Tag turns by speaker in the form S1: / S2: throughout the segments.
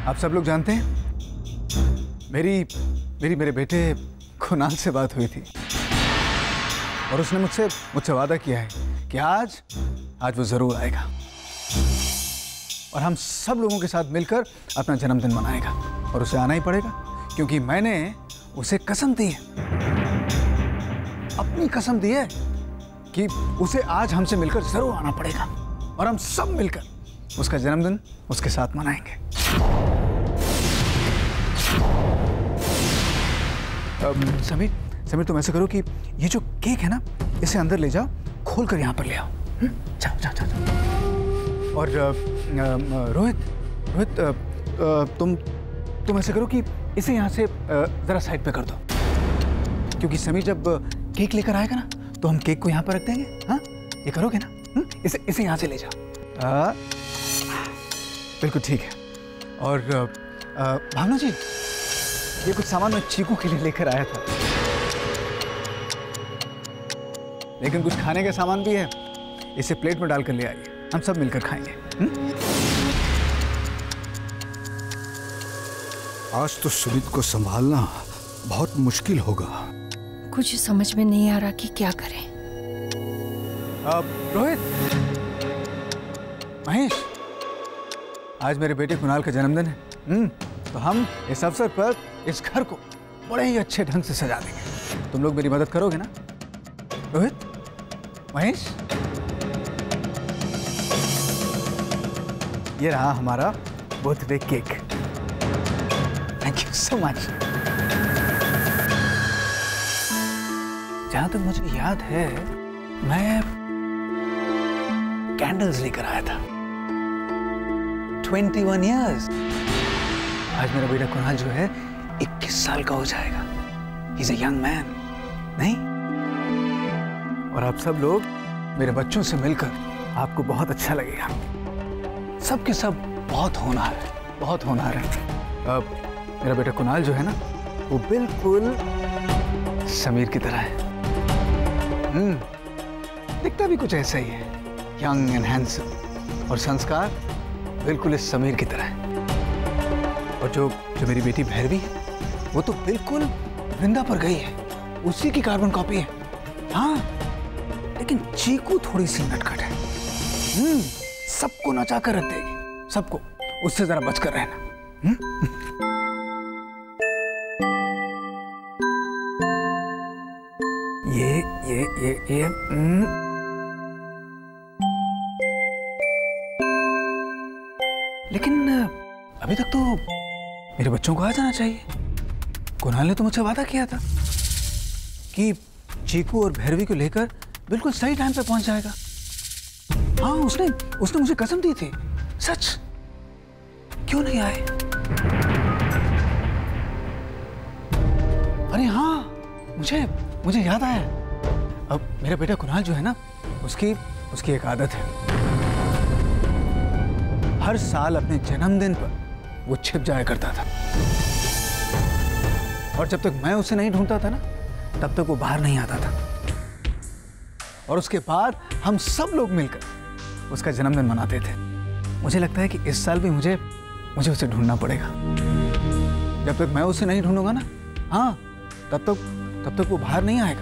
S1: आप सब लोग जानते हैं मेरे बेटे कुणाल से बात हुई थी और उसने मुझसे वादा किया है कि आज वो जरूर आएगा और हम सब लोगों के साथ मिलकर अपना जन्मदिन मनाएगा। और उसे आना ही पड़ेगा क्योंकि मैंने उसे कसम दी है, अपनी कसम दी है कि उसे आज हमसे मिलकर जरूर आना पड़ेगा और हम सब मिलकर उसका जन्मदिन उसके साथ मनाएंगे। समीर तुम ऐसे करो कि ये जो केक है ना इसे अंदर ले जाओ, खोल कर यहाँ पर ले आओ। जाओ जाओ जाओ। और रोहित तुम ऐसे करो कि इसे यहाँ से जरा साइड पे कर दो, क्योंकि समीर जब केक लेकर आएगा ना तो हम केक को यहाँ पर रख देंगे। हाँ, ये करोगे ना? इसे यहाँ से ले जाओ। बिल्कुल ठीक है। और भावना जी, ये कुछ सामान मैं चीकू के लिए लेकर आया था, लेकिन कुछ खाने का सामान भी है, इसे प्लेट में डालकर ले आइए, हम सब मिलकर खाएंगे।
S2: आज तो सुमित को संभालना बहुत मुश्किल होगा।
S3: कुछ समझ में नहीं आ रहा कि क्या करें।
S1: रोहित, महेश, आज मेरे बेटे कुणाल का जन्मदिन है, तो हम इस अवसर पर इस घर को बड़े ही अच्छे ढंग से सजा देंगे। तुम लोग मेरी मदद करोगे ना? रोहित, महेश, ये रहा हमारा birthday cake. Thank you so much. जहां तक मुझे याद है मैं कैंडल्स लेकर आया था। 21 इयर्स। आज मेरा बेटा कुणाल जो है 21 साल का हो जाएगा। He is a young man, नहीं? और आप सब लोग मेरे बच्चों से मिलकर आपको बहुत अच्छा लगेगा। सब के सब बहुत होनहार है, बहुत होनहार है। अब मेरा बेटा कुणाल जो है ना वो बिल्कुल समीर की तरह है। दिखता भी कुछ ऐसा ही है, यंग एंड हैंडसम, और संस्कार बिल्कुल इस समीर की तरह है। और जो मेरी बेटी भैरवी है वो तो बिल्कुल वृंदा पर गई है, उसी की कार्बन कॉपी है। हाँ, लेकिन चीकू थोड़ी सी नटखट है। सबको नचा कर रख देगी, सबको। उससे जरा बचकर रहना। ये लेकिन अभी तक तो मेरे बच्चों को आ जाना चाहिए। कुणाल ने तो मुझसे वादा किया था कि चीकू और भैरवी को लेकर बिल्कुल सही टाइम पे पहुंच जाएगा। हाँ, उसने मुझे कसम दी थी। सच, क्यों नहीं आए? अरे हाँ, मुझे याद आया। अब मेरा बेटा कुणाल जो है ना उसकी एक आदत है। हर साल अपने जन्मदिन पर वो छिप जाया करता था, और जब तक मैं उसे नहीं ढूंढता था ना तब तक वो बाहर नहीं आता था। और उसके बाद हम सब लोग मिलकर उसका जन्मदिन मनाते थे। मुझे लगता है कि इस साल भी मुझे उसे ढूंढना पड़ेगा। जब तक मैं उसे नहीं ढूंढूंगा ना, हाँ, तब तक वो बाहर नहीं आएगा,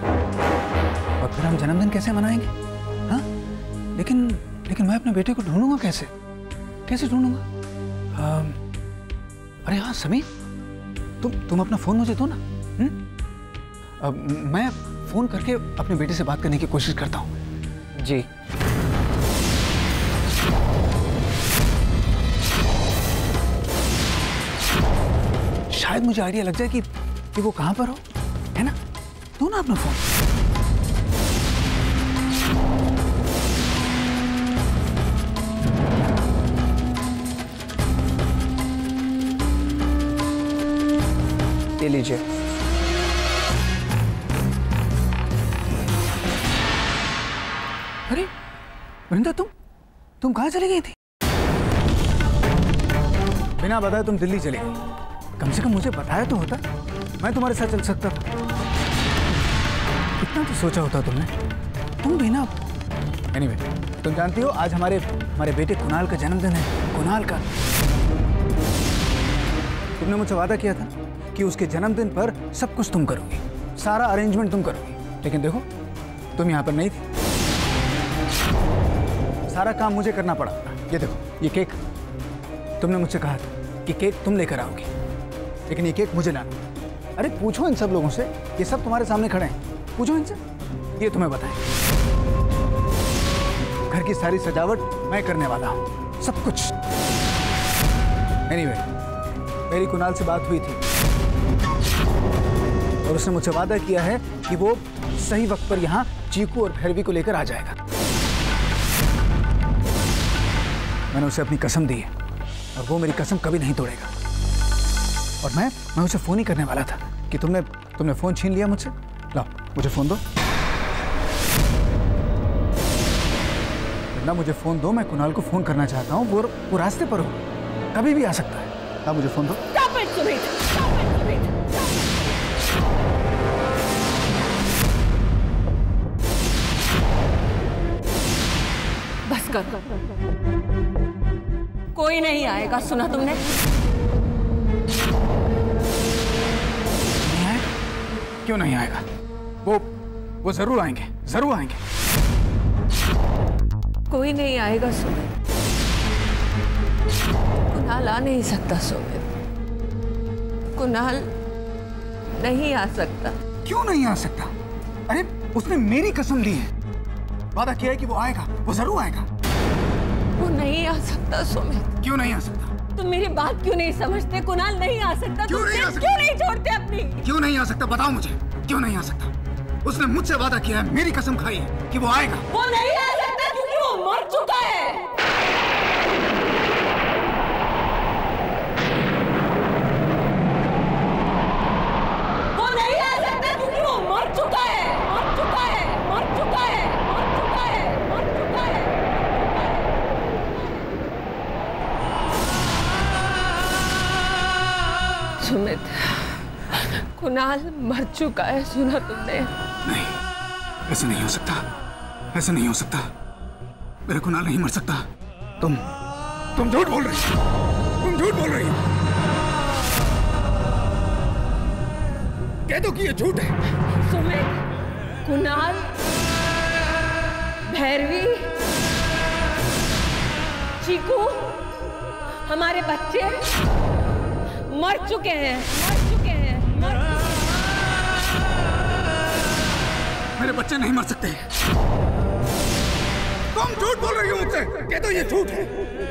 S1: और फिर हम जन्मदिन कैसे मनाएंगे? हाँ, लेकिन मैं अपने बेटे को ढूंढूंगा कैसे ढूंढूंगा? अरे हाँ समीर, तुम अपना फोन मुझे दो ना। मैं फोन करके अपने बेटे से बात करने की कोशिश करता हूँ। जी। शायद मुझे आइडिया लग जाए कि वो कहां पर हो, है ना? दो ना अपना फोन। ले लीजिए। अरे वृंदा, तुम कहां चली गई थी? बिना बताए तुम दिल्ली चली गई। कम से कम मुझे बताया तो होता, मैं तुम्हारे साथ चल सकता था। इतना तो सोचा होता तुमने। तुम भी ना। एनीवे, तुम जानती हो आज हमारे बेटे कुणाल का जन्मदिन है। कुणाल का। तुमने मुझसे वादा किया था कि उसके जन्मदिन पर सब कुछ तुम करोगी, सारा अरेंजमेंट तुम करोगी, लेकिन देखो तुम यहाँ पर नहीं थी। सारा काम मुझे करना पड़ा। ये देखो, ये केक तुमने मुझसे कहा था कि केक तुम लेकर आओगी, लेकिन ये केक मुझे लाना। अरे पूछो इन सब लोगों से, ये सब तुम्हारे सामने खड़े हैं, पूछो इनसे, ये तुम्हें बताएं। घर की सारी सजावट मैं करने वाला हूँ, सब कुछ। एनीवे, मेरी कुणाल से बात हुई थी और उसने मुझसे वादा किया है कि वो सही वक्त पर यहाँ चीकू और भैरवी को लेकर आ जाएगा। मैंने उसे अपनी कसम दी है और वो मेरी कसम कभी नहीं तोड़ेगा। और मैं उसे फोन ही करने वाला था कि तुमने फोन छीन लिया मुझसे। लाओ मुझे फोन दो ना, मुझे फोन दो। मैं कुणाल को फोन करना चाहता हूँ, वो रास्ते पर हो, कभी भी आ सकता है। ना मुझे फोन दो।
S3: बस कर, कोई नहीं आएगा, सुना तुमने?
S1: नहीं आएगा? क्यों नहीं आएगा? वो जरूर आएंगे, जरूर आएंगे।
S3: कोई नहीं आएगा सुमित, कुणाल आ नहीं सकता सुमित, कुणाल नहीं आ सकता।
S1: क्यों नहीं आ सकता? अरे उसने मेरी कसम ली है, वादा किया है कि वो आएगा, वो जरूर आएगा।
S3: वो नहीं आ सकता सुमित।
S1: क्यों नहीं आ सकता?
S3: तुम मेरी बात क्यों नहीं समझते? कुणाल नहीं आ सकता।
S1: क्यों नहीं आ सकता?
S3: क्यों नहीं छोड़ते अपनी?
S1: क्यों नहीं आ सकता? बताओ मुझे, क्यों नहीं आ सकता? उसने मुझसे वादा किया है, मेरी कसम खाई है कि वो आएगा।
S3: वो नहीं आ सकता क्योंकि वो मर चुका है। वो नहीं आ सकता क्योंकि वो मर चुका है, मर चुका है, मर चुका है, मर चुका है, मर चुका है। सुमित, कुणाल मर चुका है, सुना तुमने?
S1: नहीं, ऐसा नहीं हो सकता, ऐसा नहीं हो सकता। मेरा कुणाल नहीं मर सकता। तुम झूठ बोल रही हो, तुम झूठ बोल रही हो। कह दो कि ये झूठ है।
S3: सुमित, कुणाल, भैरवी, चीकू, हमारे बच्चे मर चुके हैं, मर चुके हैं, मर चुके हैं।
S1: मेरे बच्चे नहीं मर सकते। तुम झूठ बोल रही हो मुझसे। कह दो ये झूठ है,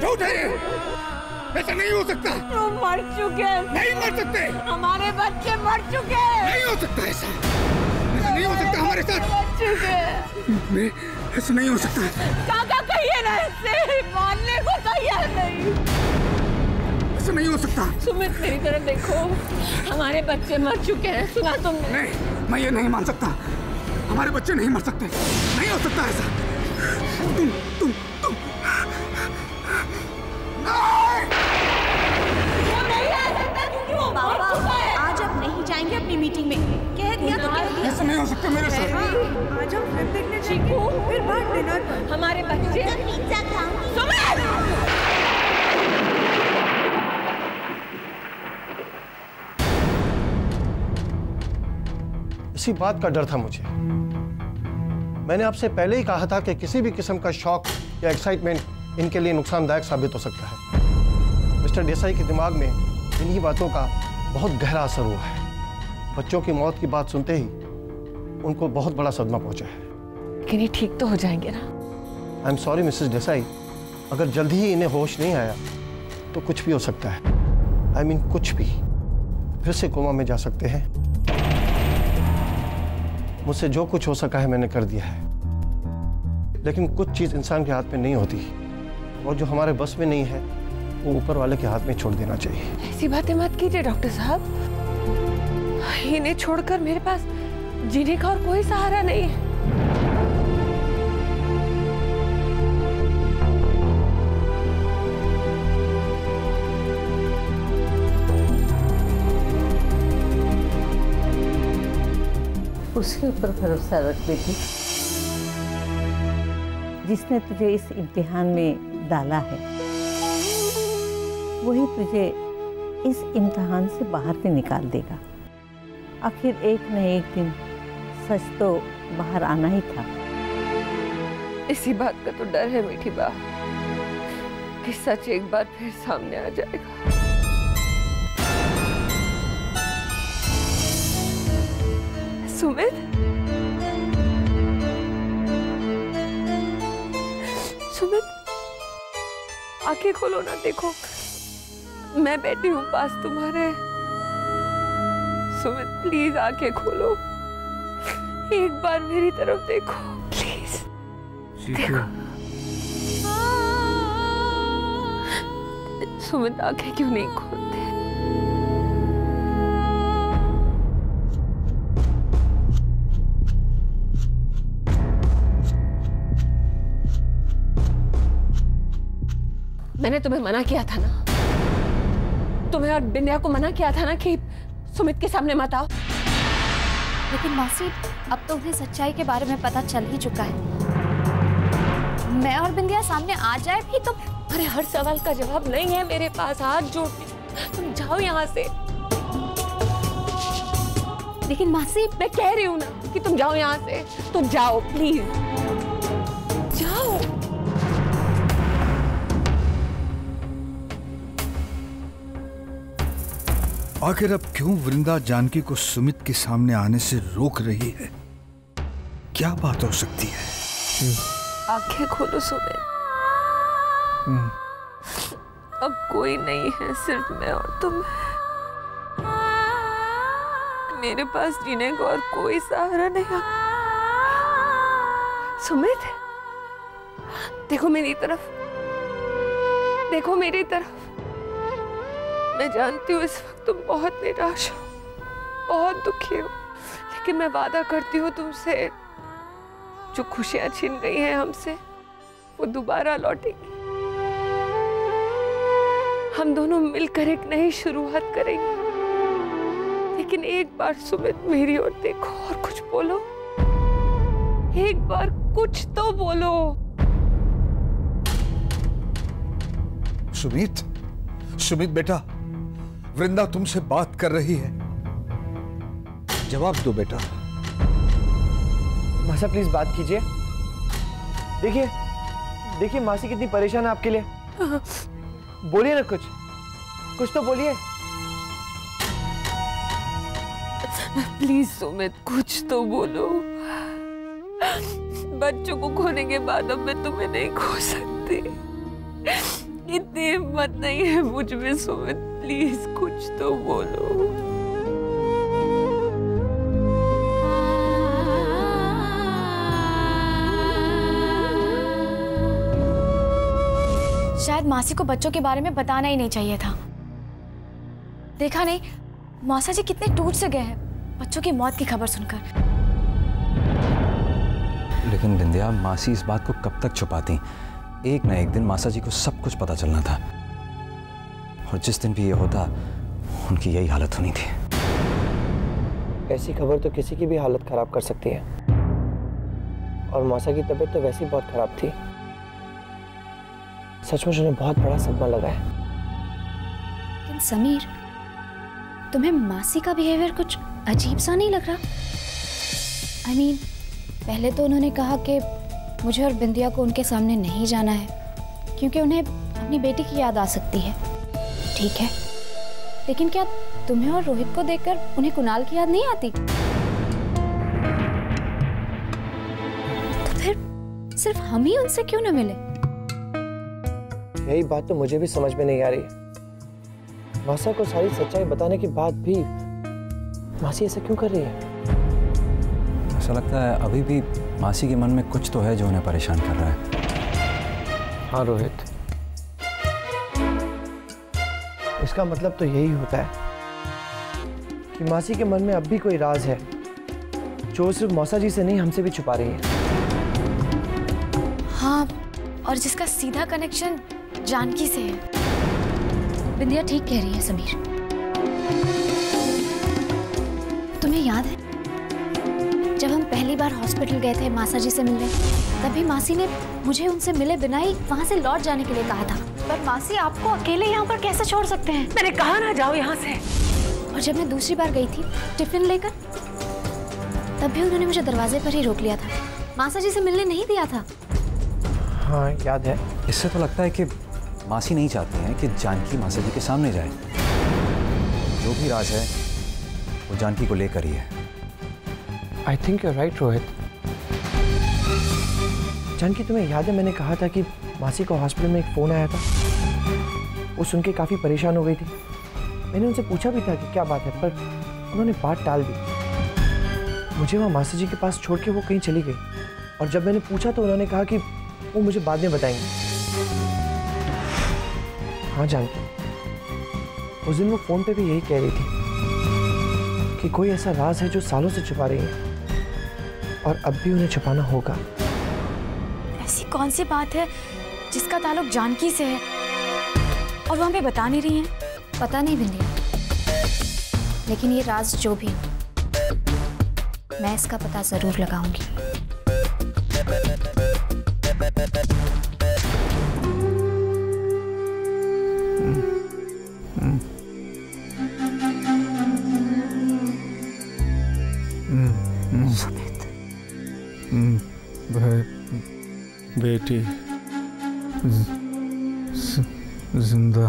S1: झूठ है ये। ऐसा नहीं हो सकता।
S3: तुम मर चुके हैं।
S1: नहीं मर सकते।
S3: हमारे बच्चे मर चुके हैं।
S1: नहीं हो सकता ऐसा, ऐसा नहीं हो सकता हमारे साथ।
S3: मर चुके हैं।
S1: ऐसा नहीं हो सकता।
S3: काका कहिए ना ऐसे, मानने को तैयार नहीं।
S1: ऐसा नहीं हो सकता।
S3: सुमित मेरी तरफ देखो, हमारे बच्चे मर चुके हैं, सुना तुमने?
S1: नहीं, मैं ये नहीं मान सकता। हमारे बच्चे नहीं मर सकते, नहीं हो सकता ऐसा। तुम
S3: वो नहीं आ सकता क्योंकि वो मर चुका है।
S4: आज आप नहीं जाएंगे अपनी मीटिंग में? कह दिया तो कह दिया।
S1: ऐसा नहीं हो सकता मेरे साथ।
S4: आज हम फिल्म देखने
S3: चीकू,
S4: फिर बाद डिनर पर
S3: हमारे बच्चे।
S4: पिज्जा खाऊंगी।
S3: सुमित!
S5: इसी बात का डर था मुझे। मैंने आपसे पहले ही कहा था कि किसी भी किस्म का शॉक या एक्साइटमेंट इनके लिए नुकसानदायक साबित हो सकता है। मिस्टर देसाई के दिमाग में इन्हीं बातों का बहुत गहरा असर हुआ है। बच्चों की मौत की बात सुनते ही उनको बहुत बड़ा सदमा पहुंचा है।
S3: लेकिन ये ठीक तो हो जाएंगे ना?
S5: I am sorry Mrs Desai, अगर जल्दी ही इन्हें होश नहीं आया तो कुछ भी हो सकता है। आई मीन कुछ भी। फिर से कोमा में जा सकते हैं। मुझसे जो कुछ हो सका है मैंने कर दिया है, लेकिन कुछ चीज इंसान के हाथ में नहीं होती, और जो हमारे बस में नहीं है वो ऊपर वाले के हाथ में छोड़ देना चाहिए।
S3: ऐसी बातें मत कीजिए डॉक्टर साहब। इन्हें छोड़कर मेरे पास जीने का और कोई सहारा नहीं है।
S6: उसके ऊपर भरोसा रख बेटी, जिसने तुझे इस इम्तिहान में डाला है वही तुझे इस इम्तिहान से बाहर भी निकाल देगा। आखिर एक न एक दिन सच तो बाहर आना ही था।
S3: इसी बात का तो डर है मीठी बा कि सच एक बार फिर सामने आ जाएगा। सुमित, सुमित, आंखें खोलो ना, देखो मैं बैठी हूँ पास तुम्हारे। सुमित प्लीज आंखें खोलो, एक बार मेरी तरफ देखो प्लीज। देखो सुमित, आंखें क्यों नहीं खोलते? मैंने तुम्हें मना किया था ना, तुम्हें और बिंदिया को मना किया था ना कि सुमित के सामने मत आओ।
S4: लेकिन मासी, अब तो उन्हें सच्चाई के बारे में पता चल ही चुका है। मैं और बिंदिया सामने आ जाए भी तो।
S3: अरे हर सवाल का जवाब नहीं है मेरे पास, हाथ जोड़ती तुम जाओ यहाँ से।
S4: लेकिन मासी,
S3: मैं कह रही हूँ ना कि तुम जाओ यहाँ से, तुम जाओ प्लीज, जाओ।
S2: आखिर अब क्यों वृंदा जानकी को सुमित के सामने आने से रोक रही है? क्या बात हो सकती है?
S3: आंखें खोलो सुमित, अब कोई नहीं है, सिर्फ मैं और तुम। मेरे पास जीने को और कोई सहारा नहीं। सुमित, देखो मेरी तरफ, देखो मेरी तरफ। मैं जानती हूँ इस वक्त तुम बहुत निराश हो, बहुत दुखी हो, लेकिन मैं वादा करती हूँ तुमसे, जो खुशियां छिन गई हैं हमसे वो दोबारा लौटेगी। हम दोनों मिलकर एक नई शुरुआत करेंगे। लेकिन एक बार सुमित मेरी ओर देखो और कुछ बोलो, एक बार कुछ तो बोलो।
S2: सुमित, सुमित बेटा, वृंदा तुमसे बात कर रही है, जवाब दो बेटा।
S7: मासा प्लीज बात कीजिए। देखिए देखिए मासी कितनी परेशान है आपके लिए। बोलिए ना, कुछ तो बोलिए।
S3: प्लीज सुमित, कुछ तो बोलो। बच्चों को खोने के बाद अब मैं तुम्हें नहीं खो सकती। इतनी हिम्मत नहीं है मुझ में सुमित, प्लीज कुछ तो बोलो।
S4: शायद मासी को बच्चों के बारे में बताना ही नहीं चाहिए था। देखा नहीं मौसा जी कितने टूट से गए हैं बच्चों की मौत की खबर सुनकर।
S8: लेकिन बिंदिया, मासी इस बात को कब तक छुपाती? एक ना एक दिन मासा जी को सब कुछ पता चलना था, और जिस दिन भी ये होता उनकी यही हालत होनी थी।
S7: ऐसी खबर तो किसी की भी हालत खराब कर सकती है, और मौसा की तबीयत तो वैसे ही बहुत खराब थी। सचमुच उन्हें बहुत बड़ा सदमा लगा है।
S4: लेकिन समीर, तुम्हें मासी का बिहेवियर कुछ अजीब सा नहीं लग रहा? I mean, पहले तो उन्होंने कहा कि मुझे और बिंदिया को उनके सामने नहीं जाना है क्योंकि उन्हें अपनी बेटी की याद आ सकती है। ठीक है, लेकिन क्या तुम्हें और रोहित को देखकर उन्हें कुणाल की याद नहीं आती? तो फिर सिर्फ हम ही उनसे क्यों न मिले?
S7: यही बात तो मुझे भी समझ में नहीं आ रही। मासा को सारी सच्चाई बताने के बाद भी मासी ऐसा क्यों कर रही है?
S8: ऐसा लगता है अभी भी मासी के मन में कुछ तो है जो उन्हें परेशान कर रहा है।
S7: हाँ रोहित, इसका मतलब तो यही होता है कि मासी के मन में अब भी कोई राज है जो सिर्फ मौसा जी से नहीं, हमसे भी छुपा रही है।
S4: हाँ, और जिसका सीधा कनेक्शन जानकी से है। बिंदिया ठीक कह रही है समीर। तुम्हें याद है जब हम पहली बार हॉस्पिटल गए थे मासा जी से मिलने, तभी मासी ने मुझे उनसे मिले बिना ही वहां से लौट जाने के लिए कहा था। पर मासी आपको अकेले यहाँ पर कैसे छोड़ सकते हैं?
S3: मैंने कहा ना जाओ यहाँ से।
S4: और जब मैं दूसरी बार गई थी टिफिन लेकर, तब भी उन्होंने मुझे दरवाजे पर ही रोक लिया था, मासा जी से मिलने नहीं दिया था।
S7: हाँ याद है।
S8: इससे तो लगता है कि मासी नहीं चाहती हैं कि जानकी मासा जी के सामने जाए। जो भी राज है वो जानकी को लेकर ही है।
S7: I think you are right Rohit. Janaki, तुम्हें याद है मैंने कहा था कि मासी को हॉस्पिटल में एक फ़ोन आया था, वो सुन के काफ़ी परेशान हो गई थी। मैंने उनसे पूछा भी था कि क्या बात है, पर उन्होंने बात टाल दी। मुझे वहाँ मासी जी के पास छोड़ के वो कहीं चली गई, और जब मैंने पूछा तो उन्होंने कहा कि वो मुझे बाद में बताएंगे। हाँ जानकी, उस दिन वो फ़ोन पे भी यही कह रही थी कि कोई ऐसा राज है जो सालों से छुपा रही है, और अब भी उन्हें छुपाना होगा।
S4: ऐसी कौन सी बात है जिसका ताल्लुक जानकी से है और वहां पे बता नहीं रही हैं? पता नहीं बिंदिया, लेकिन ये राज जो भी है, मैं इसका पता जरूर लगाऊंगी।
S2: बेटी जिंदा।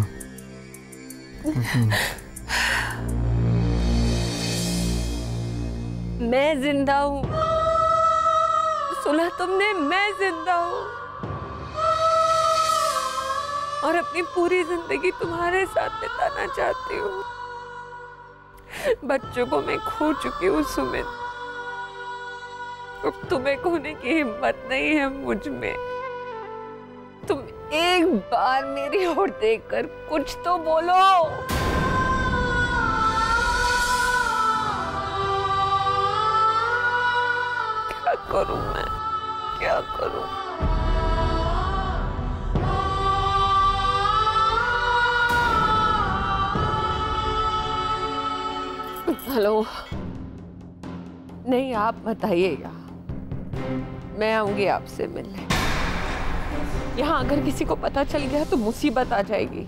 S3: मैं जिंदा हूँ। सुना तुमने? मैं जिंदा हूँ और अपनी पूरी जिंदगी तुम्हारे साथ बिताना चाहती हूँ। बच्चों को मैं खो चुकी हूँ सुमित, अब तुम्हें खोने की हिम्मत नहीं है मुझ में। तुम एक बार मेरी ओर देखकर कुछ तो बोलो। क्या करूं मैं, क्या करूं? हेलो, नहीं आप बताइएगा, मैं आऊंगी आपसे मिलने। यहाँ अगर किसी को पता चल गया तो मुसीबत आ जाएगी।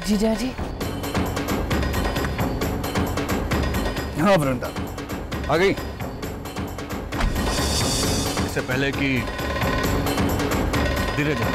S3: जीजा जी।
S2: हाँ वृंदा
S8: आ गई।
S2: इससे पहले कि धीरे धीरे